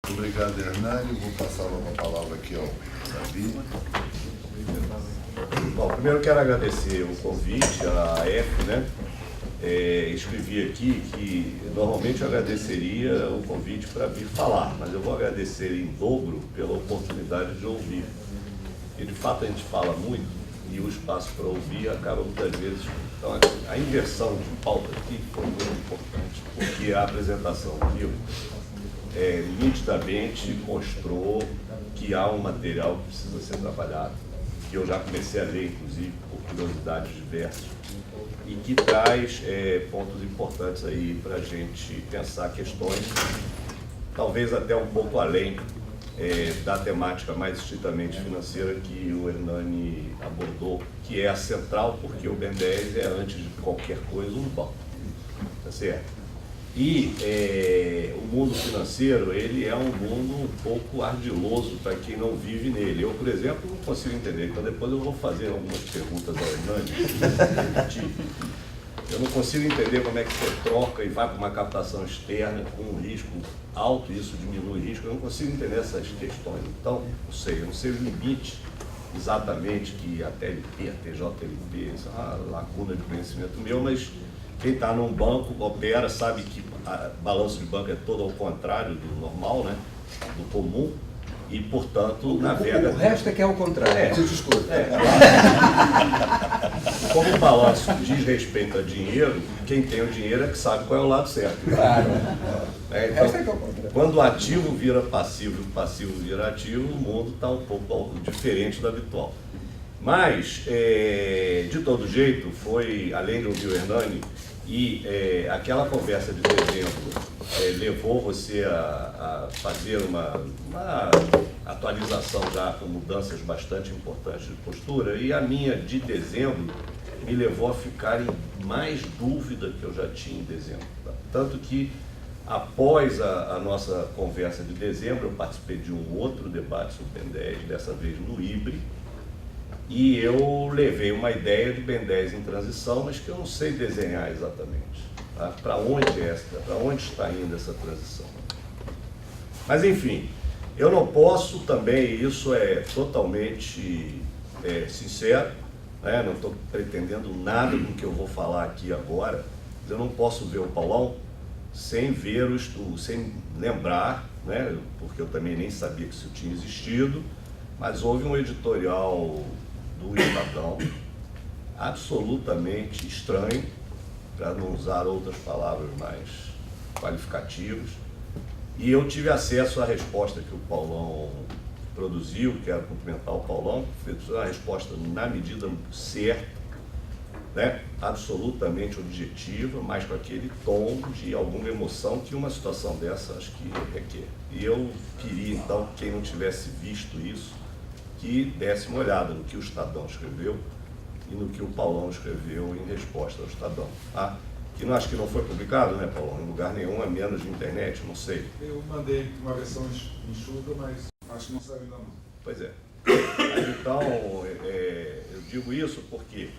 Obrigado, Hernani. Vou passar uma palavra aqui ao Davi. Bom, primeiro quero agradecer o convite à F, né? Escrevi aqui que normalmente eu agradeceria o convite para vir falar, mas eu vou agradecer em dobro pela oportunidade de ouvir. E de fato a gente fala muito e o espaço para ouvir acaba muitas vezes. Então a inversão de pauta aqui foi muito importante, porque a apresentação do livro nitidamente mostrou que há um material que precisa ser trabalhado, que eu já comecei a ler, inclusive, por curiosidades diversas, e que traz pontos importantes aí para a gente pensar questões, talvez até um pouco além da temática mais estritamente financeira que o Hernani abordou, que é a central, porque o BEN 10 é, antes de qualquer coisa, um banco, tá certo? E o mundo financeiro, ele é um mundo um pouco ardiloso para quem não vive nele. Eu, por exemplo, não consigo entender, então depois eu vou fazer algumas perguntas ao Hernani. Eu não consigo entender como é que você troca e vai para uma captação externa com um risco alto, e isso diminui o risco. Eu não consigo entender essas questões. Então, eu não sei o limite exatamente que a TLP, a TJLP, isso é uma lacuna de conhecimento meu, mas quem está num banco, opera, sabe que balanço de banco é todo ao contrário do normal, né? Do comum, e, portanto, navega... O resto é que é o contrário, se desculpa. Como o balanço diz respeito a dinheiro, quem tem o dinheiro é que sabe qual é o lado certo. Claro. Então, quando o ativo vira passivo e o passivo vira ativo, o mundo está um pouco diferente do habitual. Mas, de todo jeito, foi, além de ouvir o Hernani, e aquela conversa de dezembro levou você a fazer uma atualização já com mudanças bastante importantes de postura, e a minha de dezembro me levou a ficar em mais dúvida que eu já tinha em dezembro. Tá? Tanto que, após a nossa conversa de dezembro, eu participei de um outro debate sobre o BEN 10, dessa vez no IBRE, e eu levei uma ideia de BEN 10 em transição, mas que eu não sei desenhar exatamente. Tá? Para onde está indo essa transição? Mas, enfim, eu não posso também, isso é totalmente sincero, né? Não estou pretendendo nada com o que eu vou falar aqui agora, mas eu não posso ver o Paulão sem ver o estudo, sem lembrar, né? Porque eu também nem sabia que isso tinha existido, mas houve um editorial do Estadão absolutamente estranho, para não usar outras palavras mais qualificativas, e eu tive acesso à resposta que o Paulão produziu. Quero cumprimentar o Paulão, fez uma resposta na medida certa, né? Absolutamente objetiva, mas com aquele tom de alguma emoção que uma situação dessa acho que requer. E eu queria, então, quem não tivesse visto isso, que desse uma olhada no que o Estadão escreveu e no que o Paulão escreveu em resposta ao Estadão. Tá? Que não, acho que não foi publicado, né, Paulão? Em lugar nenhum, a menos de internet, não sei. Eu mandei uma versão enxuta, mas acho que não saiu ainda não. Pois é. Mas, então, eu digo isso porque...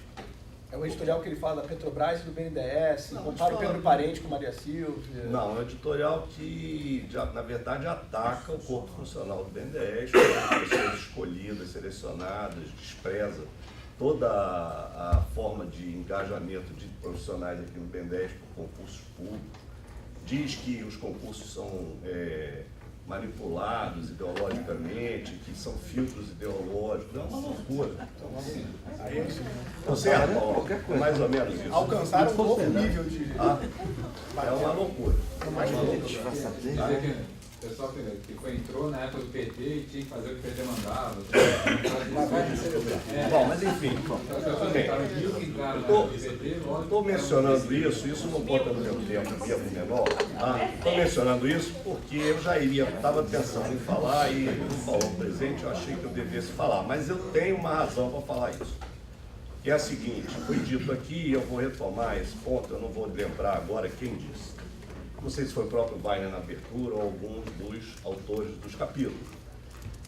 É o editorial que ele fala da Petrobras e do BNDES, compara o Pedro Parente com Maria Silvia. Não, é um editorial que, na verdade, ataca o corpo funcional do BNDES, as pessoas escolhidas, selecionadas, despreza toda a forma de engajamento de profissionais aqui no BNDES por concursos públicos, diz que os concursos são manipulados ideologicamente, que são filtros ideológicos. É uma loucura. Você é mais ou menos isso. Alcançaram um novo nível de... É uma loucura. O pessoal que entrou na época do PT e tinha que fazer o que o PT mandava. Bom, mas enfim. Estou mencionando isso não conta no meu tempo menor. Estou mencionando isso porque eu já estava pensando em falar e no Paulão presente eu achei que eu devesse falar, mas eu tenho uma razão para falar isso. Que é a seguinte, foi dito aqui e eu vou retomar esse ponto, eu não vou lembrar agora quem disse. Não sei se foi o próprio Wagner na abertura ou alguns dos autores dos capítulos.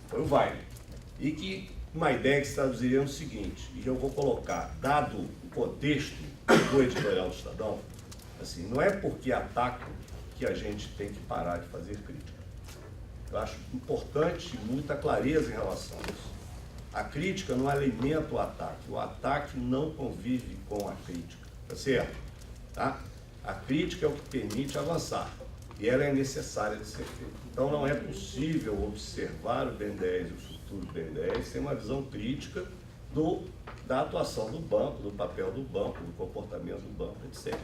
Foi o Wagner. E que uma ideia que se traduziria no seguinte, e eu vou colocar, dado o contexto do editorial do Estadão, assim, não é porque atacam que a gente tem que parar de fazer crítica. Eu acho importante muita clareza em relação a isso. A crítica não alimenta o ataque não convive com a crítica, tá certo? Tá? A crítica é o que permite avançar, e ela é necessária de ser feita. Então não é possível observar o BNDES e o futuro BNDES sem uma visão crítica da atuação do banco, do papel do banco, do comportamento do banco, etc.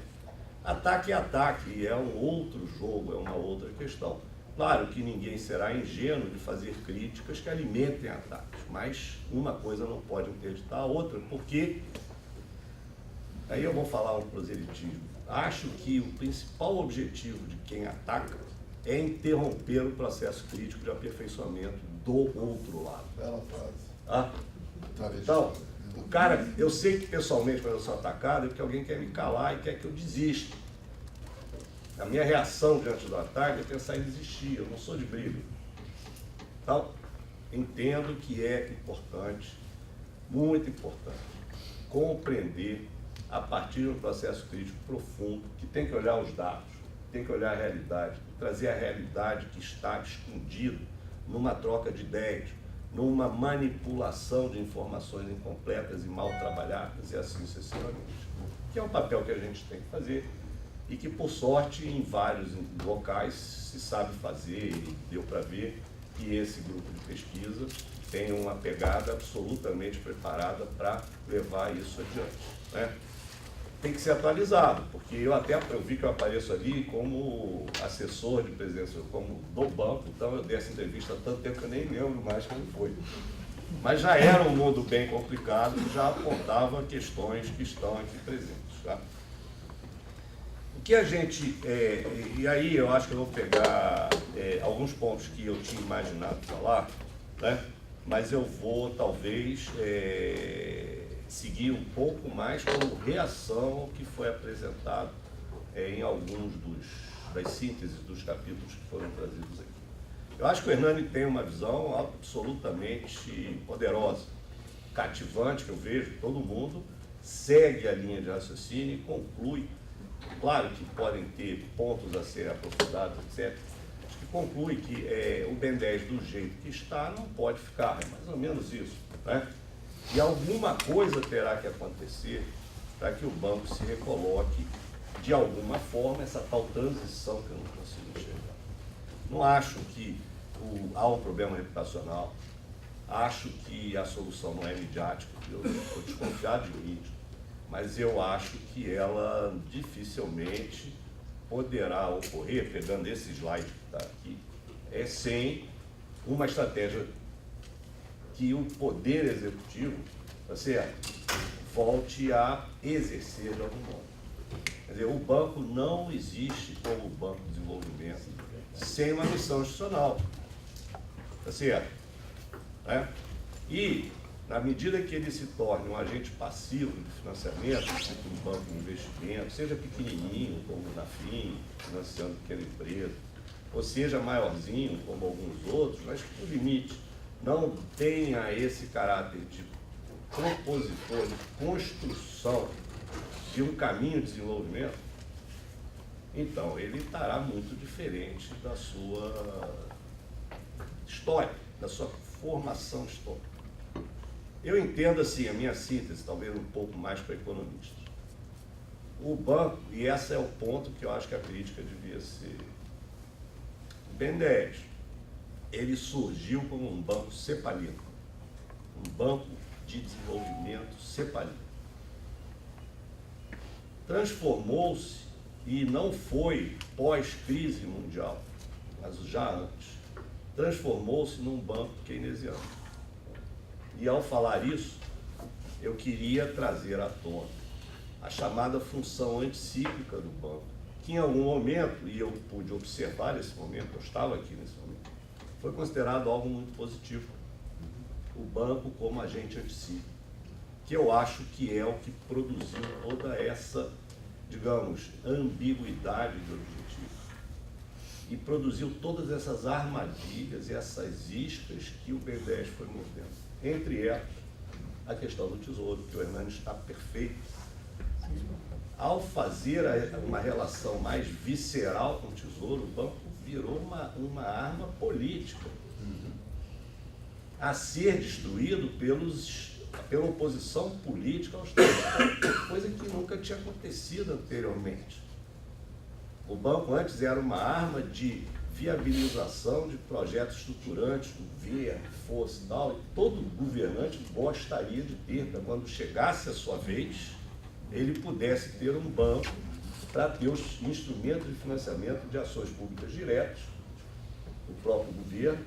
Ataque é ataque, e é um outro jogo, é uma outra questão. Claro que ninguém será ingênuo de fazer críticas que alimentem ataques, mas uma coisa não pode interditar a outra, porque, aí eu vou falar um proselitismo, acho que o principal objetivo de quem ataca é interromper o processo crítico de aperfeiçoamento do outro lado. Bela frase. Ah? Então, o cara, eu sei que pessoalmente quando eu sou atacado é porque alguém quer me calar e quer que eu desista. A minha reação diante do ataque é pensar em desistir, eu não sou de briga. Então, entendo que é importante, muito importante, compreender a partir de um processo crítico profundo, que tem que olhar os dados, tem que olhar a realidade, trazer a realidade que está escondida numa troca de ideias, numa manipulação de informações incompletas e mal trabalhadas e assim sucessivamente. Que é um papel que a gente tem que fazer e que, por sorte, em vários locais se sabe fazer e deu para ver que esse grupo de pesquisa tem uma pegada absolutamente preparada para levar isso adiante, né? Tem que ser atualizado, porque eu vi que eu apareço ali como assessor de presidência, como do banco, então eu dei essa entrevista há tanto tempo que eu nem lembro mais como foi. Mas já era um mundo bem complicado e já apontava questões que estão aqui presentes, tá? O que a gente, e aí eu acho que eu vou pegar alguns pontos que eu tinha imaginado falar, né? Mas eu vou talvez seguir um pouco mais como reação ao que foi apresentado em alguns das sínteses dos capítulos que foram trazidos aqui. Eu acho que o Hernani tem uma visão absolutamente poderosa, cativante, que eu vejo que todo mundo segue a linha de raciocínio e conclui. Claro que podem ter pontos a serem aprofundados, etc. Acho que conclui que o BNDES do jeito que está não pode ficar, é mais ou menos isso, né? E alguma coisa terá que acontecer para que o banco se recoloque de alguma forma, essa tal transição que eu não consigo enxergar. Não acho que há um problema reputacional, acho que a solução não é midiática, eu estou desconfiado de mídia, mas eu acho que ela dificilmente poderá ocorrer, pegando esse slide que está aqui, sem uma estratégia que o poder executivo, tá certo, volte a exercer de algum modo. Quer dizer, o banco não existe como banco de desenvolvimento sem uma missão institucional, tá certo? Né? E, na medida que ele se torne um agente passivo de financiamento, tipo um banco de investimento, seja pequenininho, como o Nafim, financiando pequena empresa, ou seja maiorzinho, como alguns outros, mas que, no limite, não tenha esse caráter de propositor, de construção de um caminho de desenvolvimento, então ele estará muito diferente da sua história, da sua formação histórica. Eu entendo assim, a minha síntese, talvez um pouco mais para economistas. O banco, e esse é o ponto que eu acho que a crítica devia ser, o BNDES, ele surgiu como um banco cepalino, um banco de desenvolvimento cepalino. Transformou-se, e não foi pós-crise mundial, mas já antes, transformou-se num banco keynesiano. E ao falar isso, eu queria trazer à tona a chamada função anticíclica do banco, que em algum momento, e eu pude observar esse momento, eu estava aqui nesse momento, foi considerado algo muito positivo. O banco como agente anticíclico, que eu acho que é o que produziu toda essa, digamos, ambiguidade de objetivo. E produziu todas essas armadilhas e essas iscas que o BNDES foi mordendo. Entre elas, a questão do tesouro, que o Hernani está perfeito. Ao fazer uma relação mais visceral com o tesouro, o banco virou uma arma política a ser destruído pela oposição política aos Estados, coisa que nunca tinha acontecido anteriormente. O banco antes era uma arma de viabilização de projetos estruturantes, governo, força e tal, e todo governante gostaria de ter, para quando chegasse a sua vez, ele pudesse ter um banco para ter os instrumentos de financiamento de ações públicas diretas do próprio governo,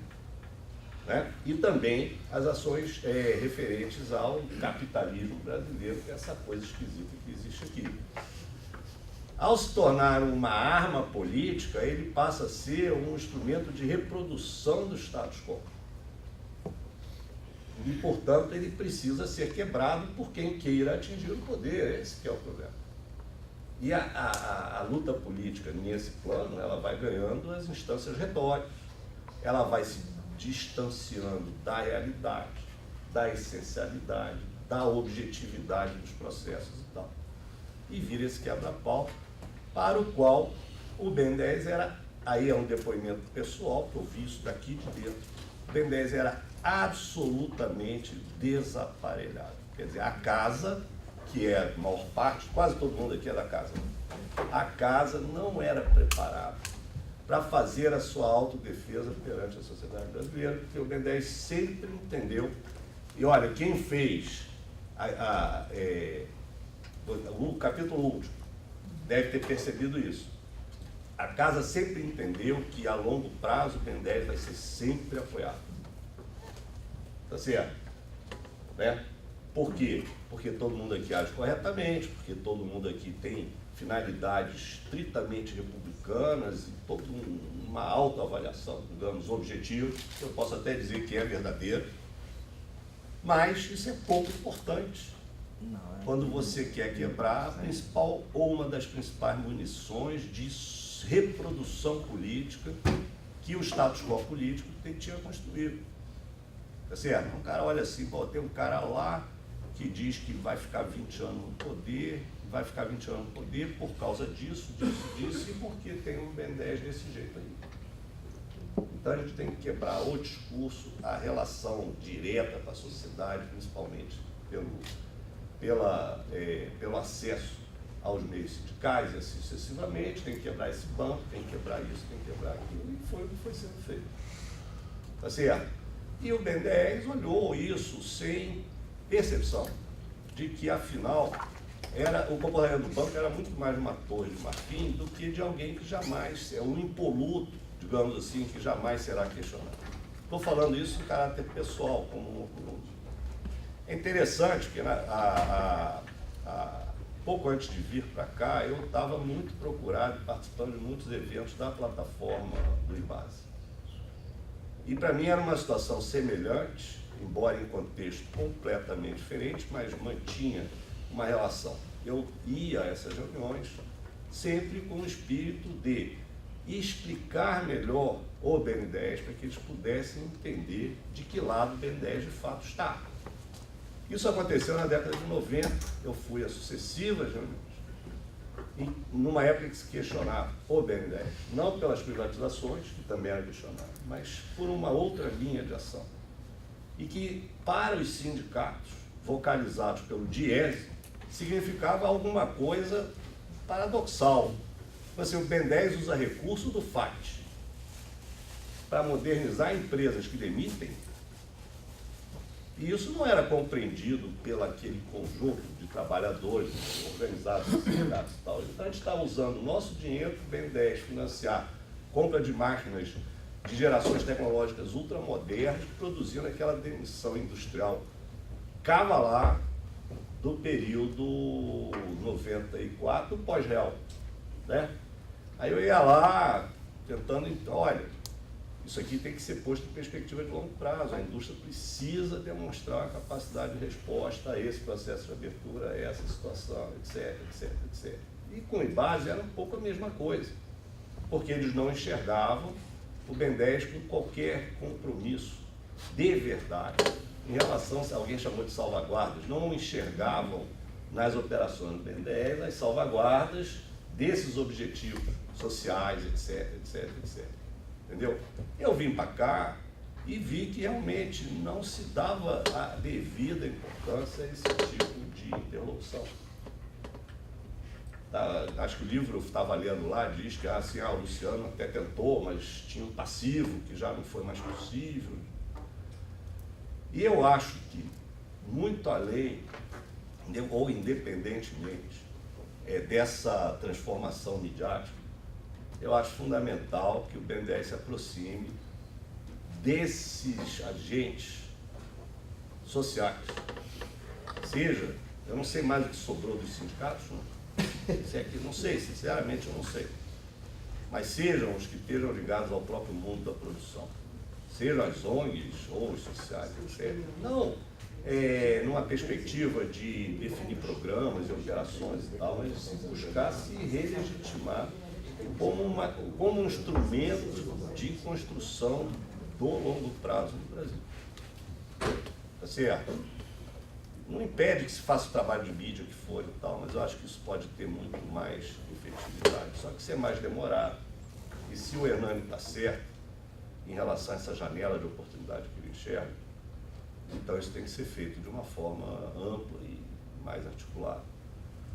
né? E também as ações referentes ao capitalismo brasileiro, que é essa coisa esquisita que existe aqui. Ao se tornar uma arma política, ele passa a ser um instrumento de reprodução do status quo. E, portanto, ele precisa ser quebrado por quem queira atingir o poder. Esse que é o problema. E a luta política nesse plano, ela vai ganhando as instâncias retóricas. Ela vai se distanciando da realidade, da essencialidade, da objetividade dos processos e tal. E vira esse quebra-pau, para o qual o BNDES era, aí é um depoimento pessoal, que eu vi isso daqui de dentro, o BNDES era absolutamente desaparelhado. Quer dizer, a casa, que é a maior parte, quase todo mundo aqui é da casa, a casa não era preparada para fazer a sua autodefesa perante a sociedade brasileira, porque o BNDES sempre entendeu, e olha, quem fez o capítulo último deve ter percebido isso. A casa sempre entendeu que a longo prazo o BNDES vai ser sempre apoiado. Tá certo? Né? Por quê? Porque todo mundo aqui age corretamente, porque todo mundo aqui tem finalidades estritamente republicanas e toda uma autoavaliação, digamos, objetiva, eu posso até dizer que é verdadeira, mas isso é pouco importante. Quando você quer quebrar a principal ou uma das principais munições de reprodução política que o status quo político tinha construído. Tá certo? Um cara olha assim, pô, tem um cara lá que diz que vai ficar 20 anos no poder, vai ficar 20 anos no poder por causa disso, e porque tem um BNDES desse jeito aí. Então a gente tem que quebrar o discurso, a relação direta com a sociedade, principalmente pelo acesso aos meios sindicais e assim sucessivamente, tem que quebrar esse banco, tem que quebrar isso, tem que quebrar aquilo, e foi o que foi sendo feito. Tá certo? E o BNDES olhou isso sem percepção de que, afinal, o comportamento do banco era muito mais uma torre de marfim do que de alguém que jamais, um impoluto, digamos assim, que jamais será questionado. Estou falando isso em caráter pessoal, como é interessante que pouco antes de vir para cá, eu estava muito procurado, participando de muitos eventos da plataforma do IBASE. E para mim era uma situação semelhante, embora em contexto completamente diferente, mas mantinha uma relação. Eu ia a essas reuniões sempre com o espírito de explicar melhor o BNDES para que eles pudessem entender de que lado o BNDES de fato está. Isso aconteceu na década de 90, eu fui a sucessivas reuniões, numa época que se questionava o BNDES, não pelas privatizações, que também era questionado, mas por uma outra linha de ação. E que, para os sindicatos, vocalizados pelo Diese, significava alguma coisa paradoxal. Assim, o BNDES usa recurso do FAT para modernizar empresas que demitem, e isso não era compreendido pelo aquele conjunto de trabalhadores organizados em sindicatos e tal. Então a gente está usando o nosso dinheiro para o BNDES financiar compra de máquinas de gerações tecnológicas ultramodernas, produzindo aquela demissão industrial cavalar do período 94 pós-real, né? Aí eu ia lá tentando, então, olha, isso aqui tem que ser posto em perspectiva de longo prazo. A indústria precisa demonstrar uma capacidade de resposta a esse processo de abertura, a essa situação, etc, etc, etc. E com o IBASE era um pouco a mesma coisa, porque eles não enxergavam o BNDES com qualquer compromisso de verdade em relação, se alguém chamou de salvaguardas, não enxergavam nas operações do BNDES as salvaguardas desses objetivos sociais, etc, etc, etc. entendeu? Eu vim para cá e vi que realmente não se dava a devida importância a esse tipo de interlocução. Acho que o livro que eu estava lendo lá diz que assim, o Luciano até tentou, mas tinha um passivo que já não foi mais possível. E eu acho que, muito além, ou independentemente dessa transformação midiática, eu acho fundamental que o BNDES se aproxime desses agentes sociais. Seja, eu não sei mais o que sobrou dos sindicatos, não. Se é que não sei, sinceramente eu não sei. Mas sejam os que estejam ligados ao próprio mundo da produção, sejam as ONGs ou os sociais, não numa perspectiva de definir programas e operações e tal, mas buscar se relegitimar como um instrumento de construção do longo prazo no Brasil. Tá certo? Não impede que se faça o trabalho de mídia que for e tal, mas eu acho que isso pode ter muito mais efetividade. Só que ser mais demorado. E se o Hernani está certo em relação a essa janela de oportunidade que ele enxerga, então isso tem que ser feito de uma forma ampla e mais articulada.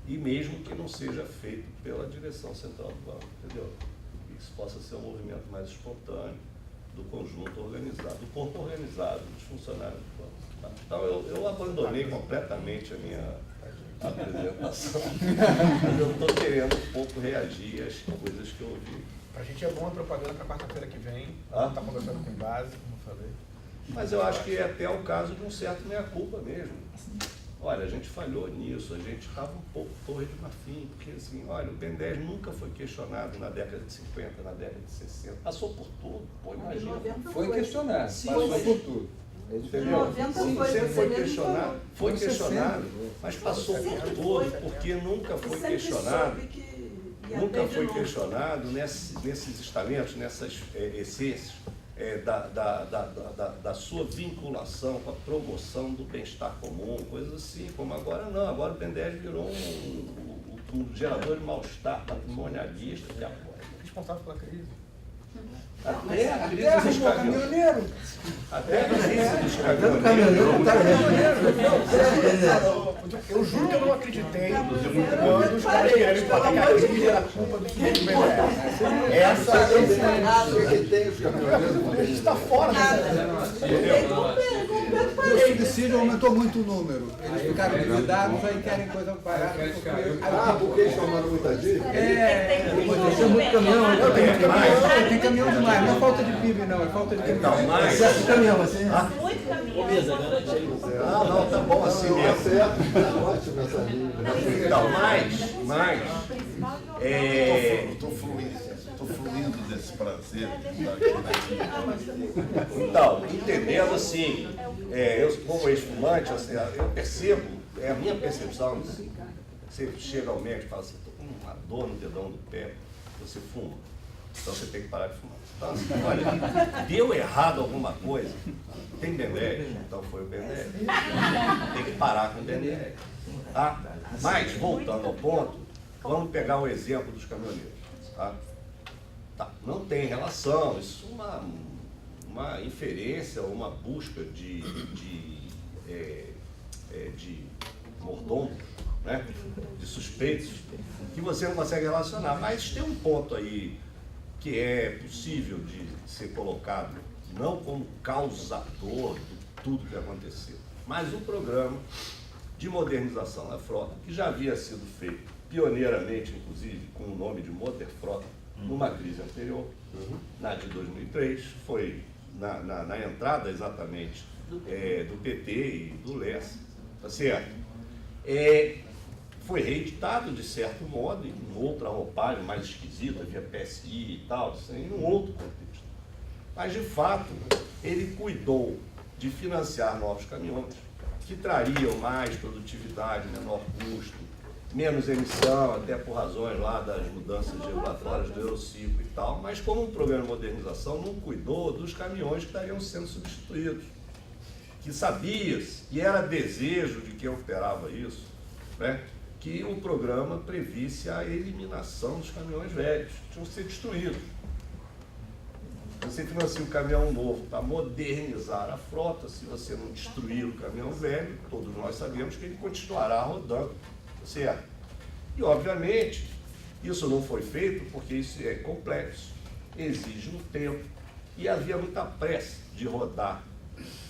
E mesmo que não seja feito pela direção central do banco, entendeu? Que isso possa ser um movimento mais espontâneo do conjunto organizado, do corpo organizado, dos funcionários do banco. Tá? Então eu abandonei completamente a minha apresentação, mas eu estou querendo um pouco reagir às coisas que eu ouvi. Pra gente é bom a propaganda para quarta-feira que vem. Ah? Tá conversando com base, como eu falei. Mas eu acho que é até o caso de um certo meia-culpa mesmo. Olha, a gente falhou nisso, a gente estava um pouco torre de marfim, porque assim, olha, o BNDES nunca foi questionado na década de 50, na década de 60, passou por tudo, pô, imagina. Foi questionado, passou por tudo. Entendeu? Sempre foi questionado, mas passou por tudo, porque nunca foi questionado, nesses estamentos, nessas essências, da sua vinculação com a promoção do bem-estar comum, coisas assim, como agora não, agora o BNDES virou um gerador de mal-estar patrimonialista, que apoia. Responsável pela crise. Até a crise dos caminhoneiros. Até a crise dos caminhoneiros. Eu juro que eu não acreditei quando os caras querem me falar que a crise era culpa do BNDES. Essa que tem os caminhoneiros. a gente está fora dessa. O subsídio aumentou muito o número. Eles ficaram endividados, aí querem coisa barata. Porque eles tomaram muita dívida? Tem muito caminhão, tem caminhão demais. Não é falta de PIB, não, é falta de caminhão. Então, mas... Excesso de caminhão, assim. Muito caminhão. Não, tá bom assim mesmo. Certo, ótimo essa dívida. Então, mas Estou fluindo desse prazer. Então, entendendo assim, eu como ex-fumante, assim, eu percebo, é a minha percepção, assim, você chega ao médico e fala assim, estou com uma dor no dedão do pé, você fuma, então você tem que parar de fumar. Então, assim, olha, deu errado alguma coisa, tem BNDES, então foi o BNDES. Tem que parar com o BNDES. Tá? Mas, voltando ao ponto, vamos pegar o exemplo dos caminhoneiros. Tá? Não tem relação, isso é uma inferência, uma busca de mordomos, né? De suspeitos, que você não consegue relacionar. Mas tem um ponto aí que é possível de ser colocado, não como causador de tudo que aconteceu, mas um programa de modernização da frota, que já havia sido feito pioneiramente, inclusive, com o nome de Moderfrota, numa crise anterior, na de 2003, foi na entrada exatamente do PT e do Lessa, tá certo? Foi reeditado de certo modo, em outra roupagem mais esquisita, via PSI e tal, assim, em um outro contexto. Mas, de fato, ele cuidou de financiar novos caminhões, que trariam mais produtividade, menor custo, menos emissão, até por razões lá das mudanças regulatórias do Euro 5 e tal, mas como um programa de modernização não cuidou dos caminhões que estariam sendo substituídos, que sabia-se, e era desejo de quem operava isso, né, que o programa previsse a eliminação dos caminhões velhos, que tinham que ser destruídos. Se você financia um caminhão novo para modernizar a frota, se você não destruir o caminhão velho, todos nós sabemos que ele continuará rodando, certo? E, obviamente, isso não foi feito porque isso é complexo, exige um tempo e havia muita pressa de rodar,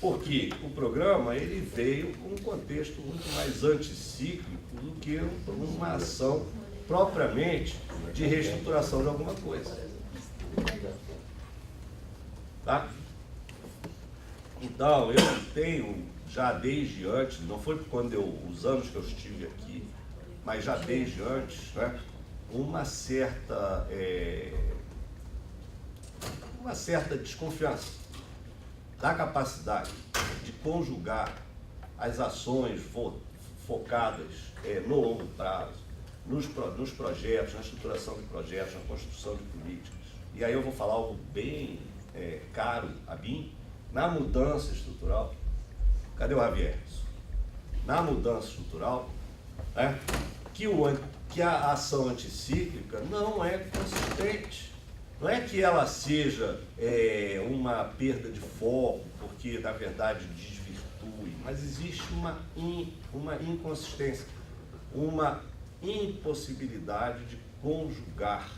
porque o programa ele veio com um contexto muito mais anticíclico do que uma ação propriamente de reestruturação de alguma coisa. Tá? Então, eu tenho já desde antes, não foi quando os anos que eu estive aqui, mas já desde antes, né, uma certa desconfiança da capacidade de conjugar as ações focadas no longo prazo, nos projetos, na estruturação de projetos, na construção de políticas. E aí eu vou falar algo bem caro a mim, na mudança estrutural. Cadê o Javier? Na mudança estrutural, né, que a ação anticíclica não é consistente. Não é que ela seja uma perda de foco, porque na verdade desvirtue, mas existe uma inconsistência, uma impossibilidade de conjugar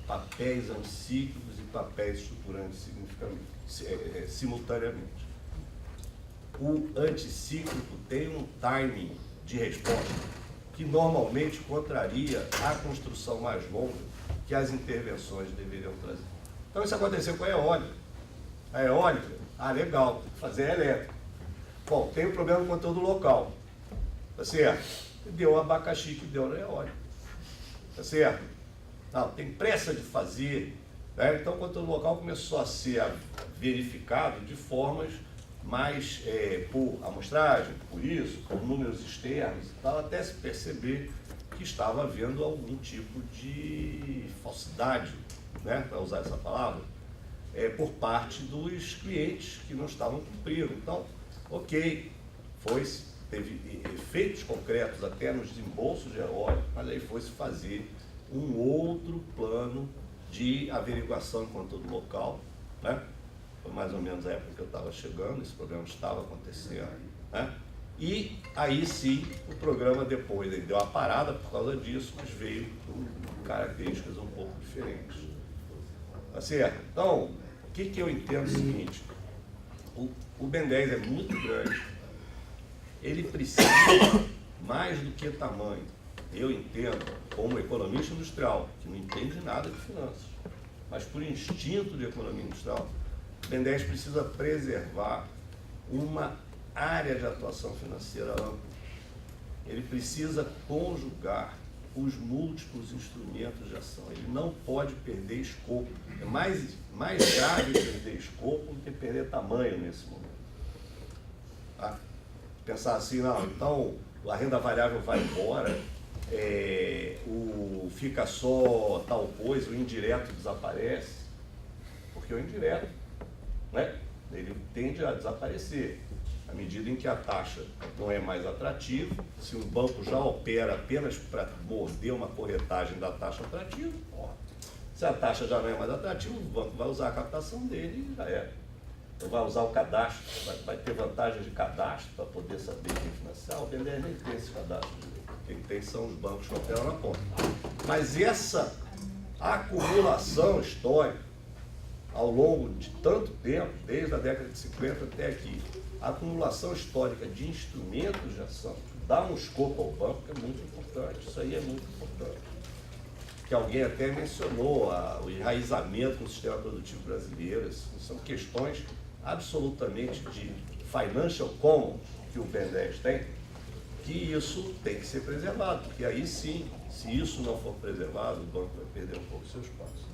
papéis ancíclicos e papéis estruturantes simultaneamente. O anticíclico tem um timing de resposta que normalmente contraria a construção mais longa que as intervenções deveriam trazer. Então isso aconteceu com a eólica. A eólica, legal, tem que fazer a elétrica. Bom, tem um problema no conteúdo local, tá certo? Deu o abacaxi que deu na eólica, tá certo? Não, tem pressa de fazer, né? Então o conteúdo local começou a ser verificado de formas mais por amostragem, por isso, por números externos e tal, até se perceber que estava havendo algum tipo de falsidade, né, para usar essa palavra, por parte dos clientes que não estavam cumprindo. Então, ok, teve efeitos concretos até nos desembolsos de eólica, mas aí foi-se fazer um outro plano de averiguação de conteúdo local, né? Foi mais ou menos a época que eu estava chegando, esse programa estava acontecendo, né? E aí sim, o programa depois ele deu uma parada por causa disso, mas veio com características um pouco diferentes. Tá certo? Então, o que eu entendo é o seguinte, o BNDES é muito grande, ele precisa mais do que tamanho. Eu entendo, como economista industrial, que não entende nada de finanças, mas por instinto de economia industrial, o BNDES precisa preservar uma área de atuação financeira ampla. Ele precisa conjugar os múltiplos instrumentos de ação. Ele não pode perder escopo. É mais grave perder escopo do que perder tamanho nesse momento. Tá? Pensar assim, não, então a renda variável vai embora, fica só tal coisa, o indireto desaparece, porque o indireto, né, ele tende a desaparecer à medida em que a taxa não é mais atrativa. Se um banco já opera apenas para morder uma corretagem da taxa atrativa, se a taxa já não é mais atrativa, o banco vai usar a captação dele e já é. Então vai usar o cadastro, vai ter vantagem de cadastro para poder saber quem financiar. O BNDES nem tem esse cadastro. Quem tem são os bancos que operam na ponta. Mas essa acumulação histórica, ao longo de tanto tempo, desde a década de 50 até aqui, a acumulação histórica de instrumentos de ação dá um escopo ao banco que é muito importante. Isso aí é muito importante. Que alguém até mencionou, o enraizamento no sistema produtivo brasileiro. São questões absolutamente de financial commons que o BNDES tem, que isso tem que ser preservado, porque aí sim, se isso não for preservado, o banco vai perder um pouco o seu espaço.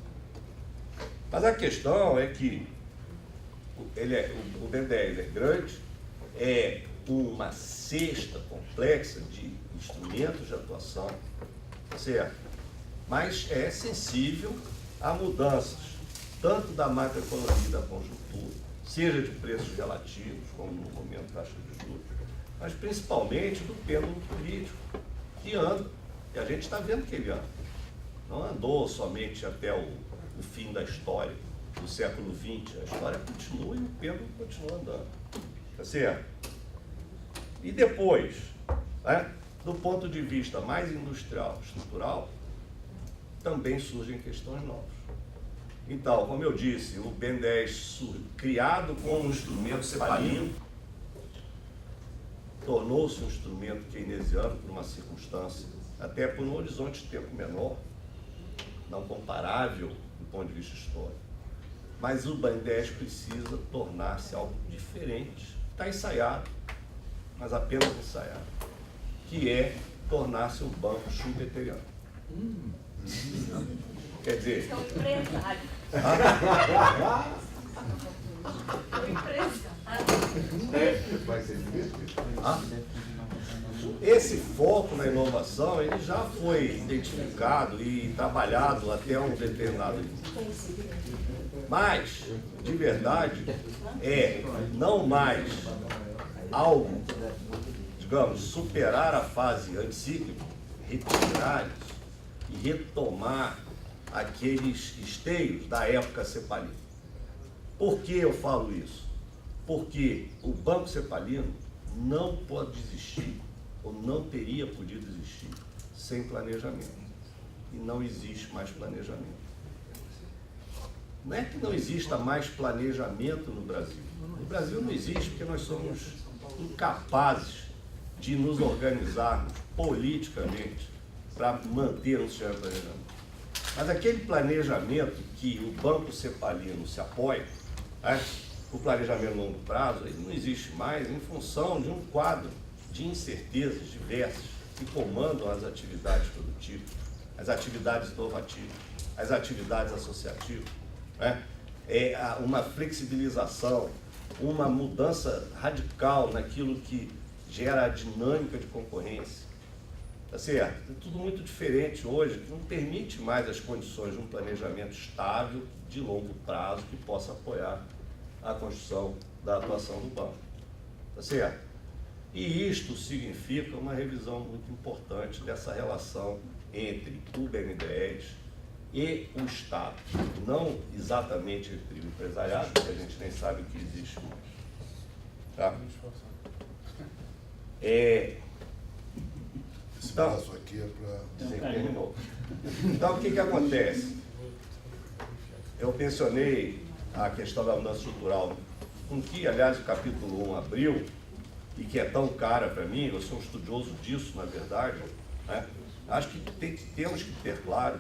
Mas a questão é que o BNDES é grande, é uma cesta complexa de instrumentos de atuação, certo? Mas é sensível a mudanças, tanto da macroeconomia e da conjuntura, seja de preços relativos, como no momento da taxa de juros, mas principalmente do pêndulo político, que anda, e a gente está vendo que ele anda. Não andou somente até o fim da história, do século XX, a história continua e o pêndulo continua andando. Tá certo? E depois, né, do ponto de vista mais industrial, estrutural, também surgem questões novas. Então, como eu disse, o BNDES, criado como um instrumento cepalino, tornou-se um instrumento keynesiano por uma circunstância, até por um horizonte de tempo menor, não comparável do ponto de vista histórico. Mas o BNDES precisa tornar-se algo diferente. Está ensaiado, mas apenas ensaiado, que é tornar-se um banco schumpeteriano. Quer dizer... É um empresário. É um empresário. Vai ser difícil. Esse foco na inovação, ele já foi identificado e trabalhado até um determinado nível. Mas, de verdade, é não mais algo, digamos, superar a fase anticíclica, retirar isso e retomar aqueles esteios da época cepalina. Por que eu falo isso? Porque o Banco Cepalino não pode existir, ou não teria podido existir, sem planejamento. E não existe mais planejamento. Não é que não exista mais planejamento no Brasil. No Brasil não existe porque nós somos incapazes de nos organizarmos politicamente para manter um certo planejamento. Mas aquele planejamento que o Banco Cepalino se apoia, né, o planejamento a longo prazo, ele não existe mais em função de um quadro de incertezas diversas que comandam as atividades produtivas, as atividades inovativas, as atividades associativas. Né? Uma flexibilização, uma mudança radical naquilo que gera a dinâmica de concorrência. Tá certo? É tudo muito diferente hoje, que não permite mais as condições de um planejamento estável, de longo prazo, que possa apoiar a construção da atuação do banco. Tá certo? E isto significa uma revisão muito importante dessa relação entre o BNDES e o Estado. Não exatamente entre o empresariado, que a gente nem sabe que existe mais. Tá? Esse passo aqui é para... Sim, terminou. Então, o que acontece? Eu mencionei a questão da mudança estrutural, com que, aliás, o capítulo 1 abriu, e que é tão cara para mim, eu sou um estudioso disso, na verdade, né? Acho que temos que ter claro,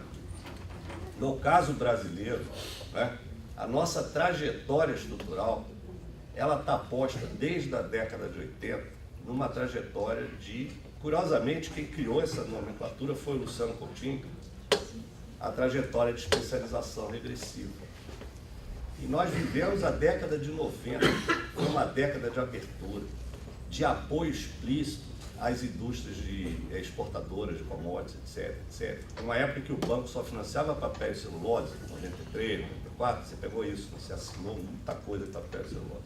no caso brasileiro, né, a nossa trajetória estrutural, ela está posta desde a década de 80, numa trajetória de, curiosamente, quem criou essa nomenclatura foi o Luciano Coutinho, a trajetória de especialização regressiva. E nós vivemos a década de 90, foi uma década de abertura, de apoio explícito às indústrias exportadoras de commodities, etc, etc. Uma época que o banco só financiava papel e celulose, 93, 94, você pegou isso, você assinou muita coisa de papel e celulose.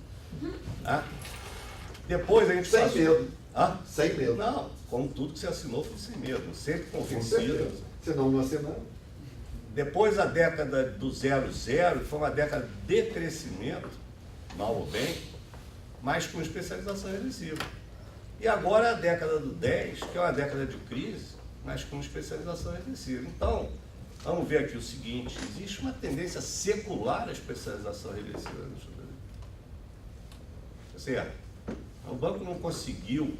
Depois a gente Sem medo. Sem medo. Não, como tudo que você assinou foi sem medo, sempre convencido. Senão não assinava. Depois a década do 00, foi uma década de crescimento, mal ou bem, mas com especialização regressiva. E agora a década do 10, que é uma década de crise, mas com especialização regressiva. Então, vamos ver aqui o seguinte, existe uma tendência secular à especialização regressiva no Brasil. Tá certo? O banco não conseguiu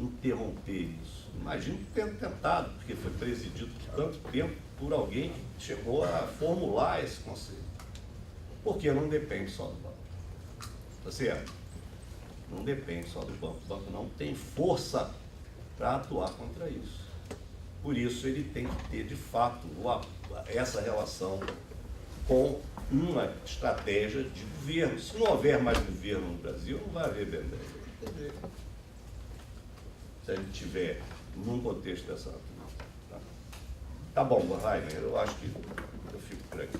interromper isso. Imagino que tenha tentado, porque foi presidido por tanto tempo por alguém que chegou a formular esse conceito. Porque não depende só do banco. Tá certo? Não depende só do banco. O banco não tem força para atuar contra isso. Por isso ele tem que ter, de fato, essa relação com uma estratégia de governo. Se não houver mais governo no Brasil, não vai haver BNDES. Se a gente tiver num contexto dessa natureza. Tá bom, Rainer, eu acho que eu fico por aqui.